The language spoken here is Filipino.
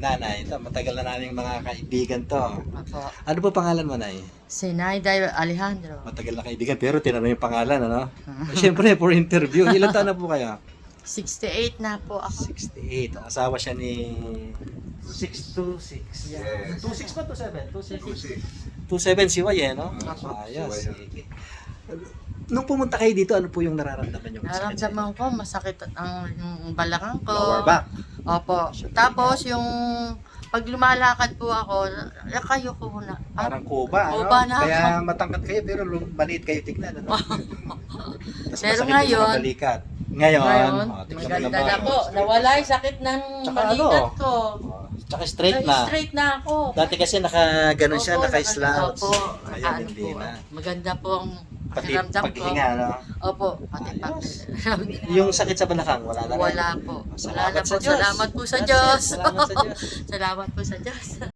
nanay. Ito, matagal na namin mga kaibigan to. Opo. Ano po pangalan mo, Nay? Si Naiday Alejandro. Matagal na kaibigan, pero tinanong yung pangalan, ano? Siyempre, for interview. Ilan taon na po kayo? 68 na po ako. 68. Ang asawa siya ni 626. Yes. 26 ba? 27? 26. 26. 27 si Way, no? Opo. Ayos. Si Way. Sige. Nung pumunta kayo dito, ano po yung nararamdaman nyo? Naramdaman ko masakit ang yung balakang ko. Lower back. Opo. Tapos yung pag lumalakad po ako, kayo ko na. Parang kuba, ano? Kuba na Kaya ako. matangkad kayo, pero maliit kayo tignan, ano? Tapos Pero masakit yung ngayon- mga balikat. Ngayon, Ngayon, tignan mo maganda naman. na po. Nawala yung sakit ng Tsaka balikat ano? ko. Tsaka straight na. Straight na ako. Dati kasi naka-ganon siya, Opo, naka-slouch. Opo. Ngayon, Ano hindi po, na. maganda po ang Pati pakiramdam ko. paghinga, no? Opo. Pati Ayos. pati. Yung sakit sa balakang, wala na rin. Wala po. Wala Salamat na sa po. Diyos. Salamat po sa That's it. Diyos. Salamat sa Diyos. Salamat po sa Diyos.